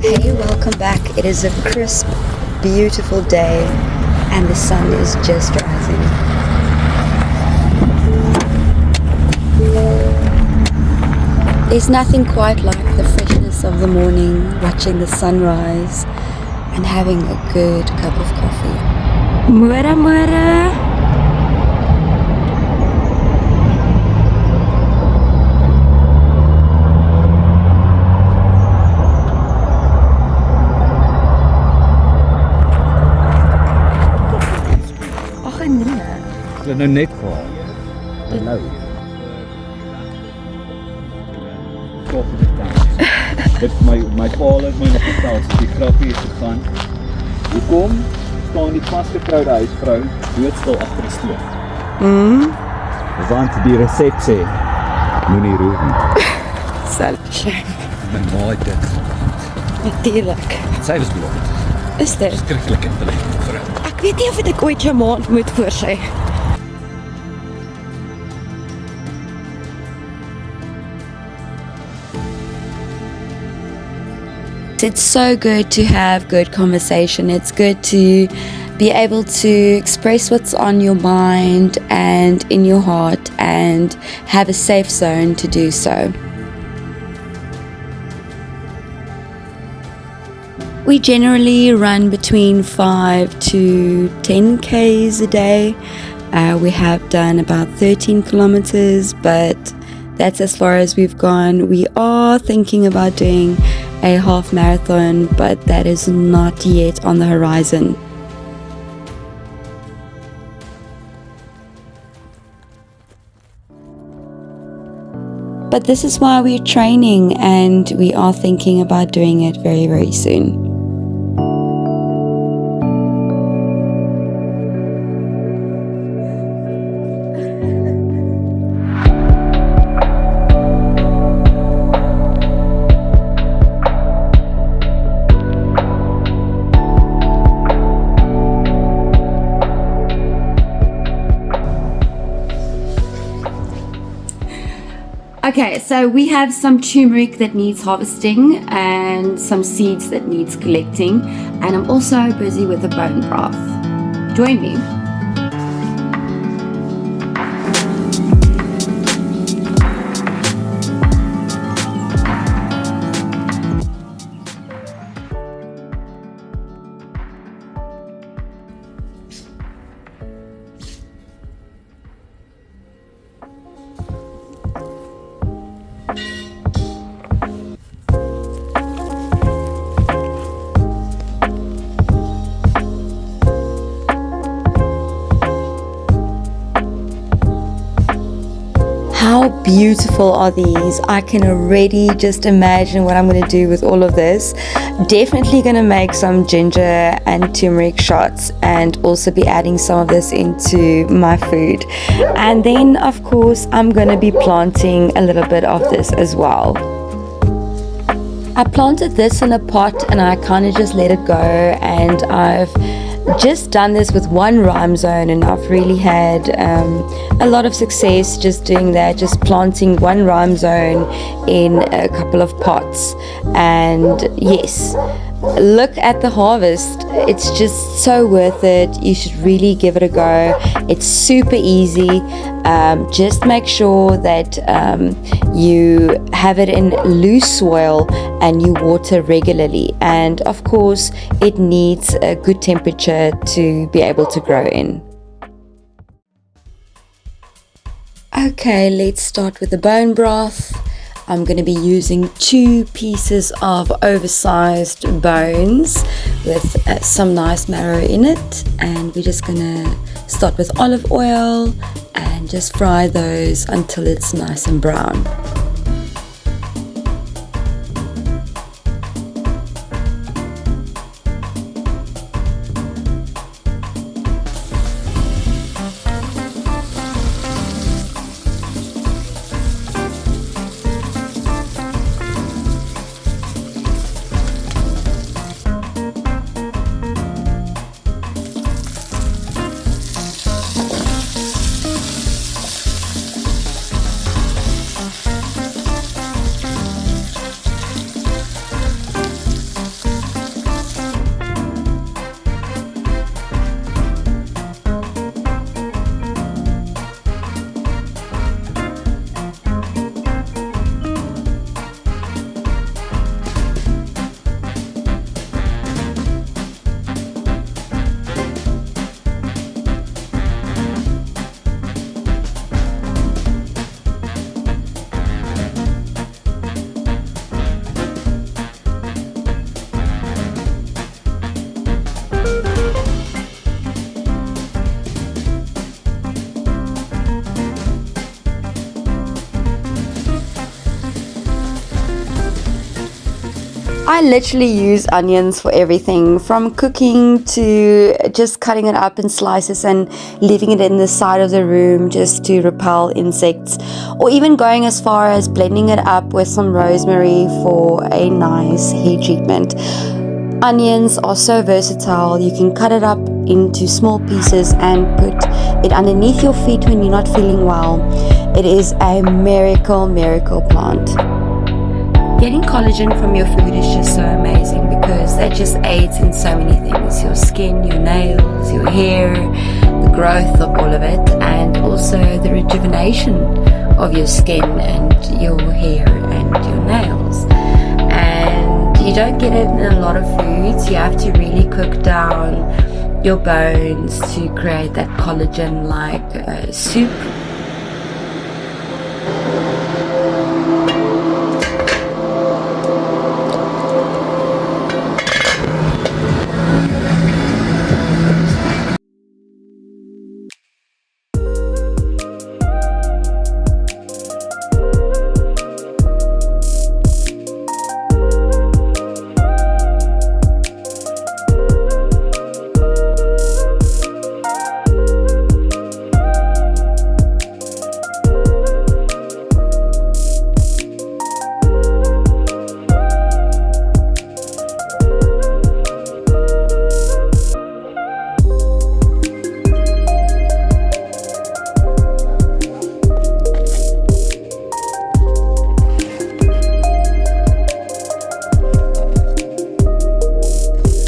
Hey, welcome back. It is a crisp, beautiful day and the sun is just rising. There's nothing quite like the freshness of the morning, watching the sunrise and having a good cup of coffee. Môre, môre. Hulle nou net gehad. Nou. Dit my pa het my nog vertel, so die grappie is gegaan. Hoekom staan die vasgekroude huisvrou doodstil agter die stoof? Want die resep sê moenie roer nie. Selfshame. My ma het dit. Natuurlijk. Sy was blond. Is dit? Skrikkelik intelligent vrou. Ek weet nie of ek ooit jou ma moet voorsê. It's so good to have good conversation. It's good to be able to express what's on your mind and in your heart and have a safe zone to do so. We generally run between 5 to 10 Ks a day. We have done about 13 kilometers, but that's as far as we've gone. We are thinking about doing a half marathon, but that is not yet on the horizon. But this is why we're training, and we are thinking about doing it very, very soon. Okay, so we have some turmeric that needs harvesting and some seeds that needs collecting, and I'm also busy with the bone broth. Join me. How beautiful are these? I can already just imagine what I'm going to do with all of this. Definitely going to make some ginger and turmeric shots and also be adding some of this into my food. And then of course I'm going to be planting a little bit of this as well. I planted this in a pot and I kind of just let it go, and I've just done this with one rhyme zone, and I've really had a lot of success just doing that, just planting one rhyme zone in a couple of pots. And yes, look at the harvest. It's just so worth it. You should really give it a go. It's super easy. Just make sure that you have it in loose soil and you water regularly, and of course it needs a good temperature to be able to grow in. Okay, let's start with the bone broth. I'm going to be using 2 pieces of oversized bones with some nice marrow in it, and we're just going to start with olive oil and just fry those until it's nice and brown. I literally use onions for everything, from cooking to just cutting it up in slices and leaving it in the side of the room just to repel insects, or even going as far as blending it up with some rosemary for a nice hair treatment. Onions are so versatile. You can cut it up into small pieces and put it underneath your feet when you're not feeling well. It is a miracle plant. Getting collagen from your food is just so amazing because that just aids in so many things. Your skin, your nails, your hair, the growth of all of it, and also the rejuvenation of your skin and your hair and your nails. And you don't get it in a lot of foods. You have to really cook down your bones to create that collagen-like soup.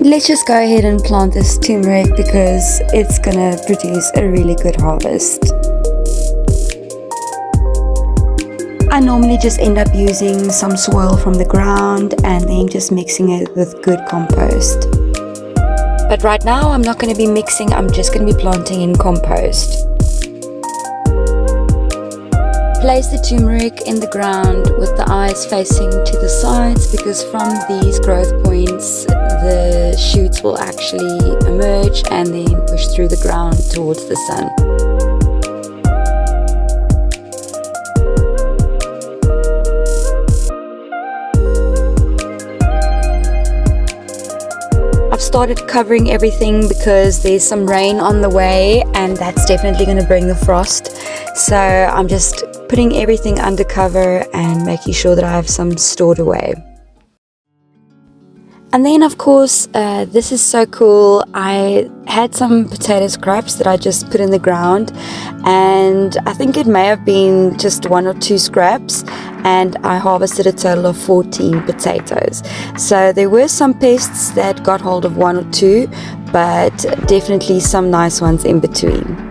Let's just go ahead and plant this turmeric because it's gonna produce a really good harvest. I normally just end up using some soil from the ground and then just mixing it with good compost. But right now I'm not going to be mixing, I'm just going to be planting in compost. Place the turmeric in the ground with the eyes facing to the sides, because from these growth points the shoots will actually emerge and then push through the ground towards the sun. I've started covering everything because there's some rain on the way and that's definitely going to bring the frost. So I'm just putting everything under cover and making sure that I have some stored away. And then of course, this is so cool. I had some potato scraps that I just put in the ground, and I think it may have been just 1 or 2 scraps, and I harvested a total of 14 potatoes. So there were some pests that got hold of 1 or 2, but definitely some nice ones in between.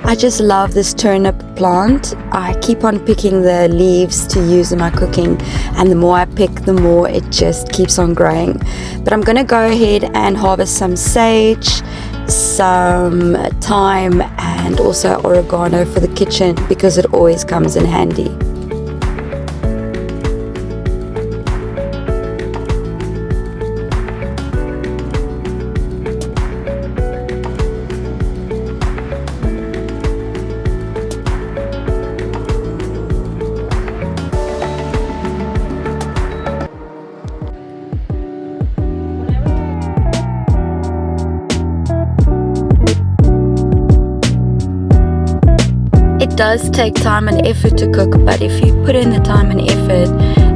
I just love this turnip plant. I keep on picking the leaves to use in my cooking, and the more I pick, the more it just keeps on growing. But I'm gonna go ahead and harvest some sage, some thyme, and also oregano for the kitchen because it always comes in handy. It does take time and effort to cook, but if you put in the time and effort,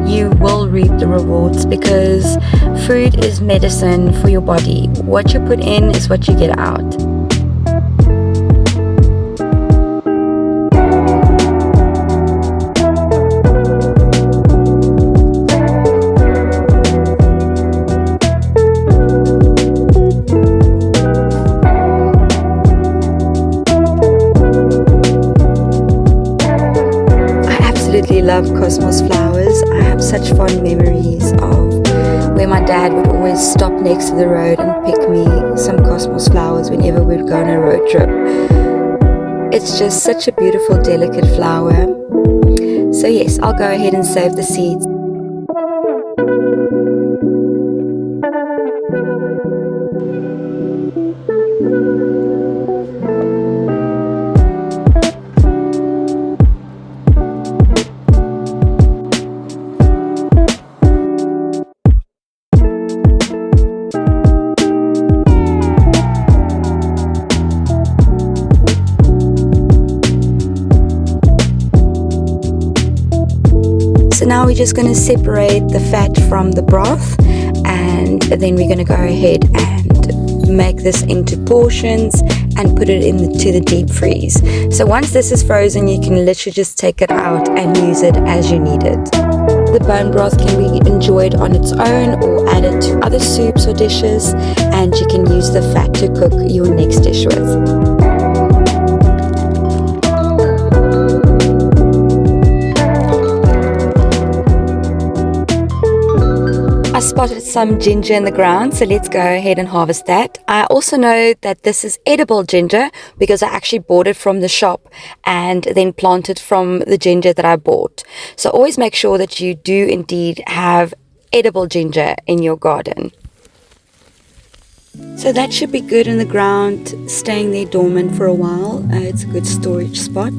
you will reap the rewards, because food is medicine for your body. What you put in is what you get out. Love cosmos flowers. I have such fond memories of where my dad would always stop next to the road and pick me some cosmos flowers whenever we'd go on a road trip. It's just such a beautiful, delicate flower. So yes, I'll go ahead and save the seeds. just going to separate the fat from the broth, and then we're going to go ahead and make this into portions and put it into the deep freeze. So once this is frozen, you can literally just take it out and use it as you need it. The bone broth can be enjoyed on its own or added to other soups or dishes, and you can use the fat to cook your next dish with. I spotted some ginger in the ground, so let's go ahead and harvest that. I also know that this is edible ginger because I actually bought it from the shop and then planted from the ginger that I bought. So always make sure that you do indeed have edible ginger in your garden. So that should be good in the ground, staying there dormant for a while. It's a good storage spot.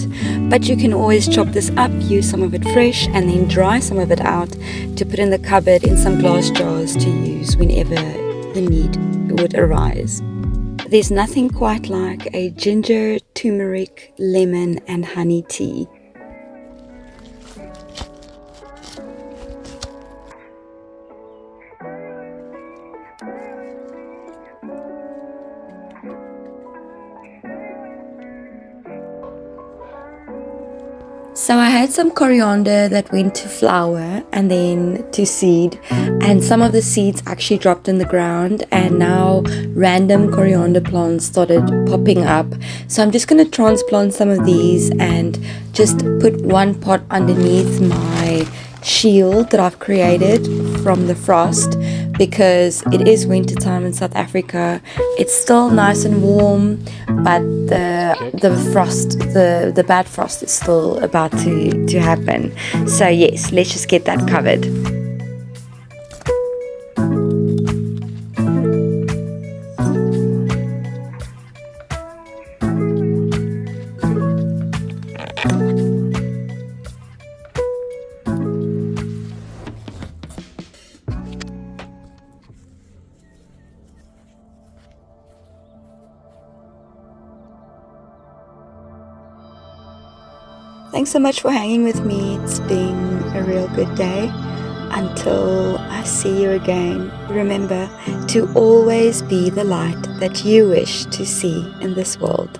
But you can always chop this up, use some of it fresh, and then dry some of it out to put in the cupboard in some glass jars to use whenever the need would arise. There's nothing quite like a ginger, turmeric, lemon, and honey tea. So I had some coriander that went to flower and then to seed, and some of the seeds actually dropped in the ground, and now random coriander plants started popping up. So I'm just going to transplant some of these and just put one pot underneath my shield that I've created from the frost, because it is winter time in South Africa. It's still nice and warm, but the frost, the bad frost is still about to happen. So yes, let's just get that covered. Thanks so much for hanging with me. It's been a real good day. Until I see you again, remember to always be the light that you wish to see in this world.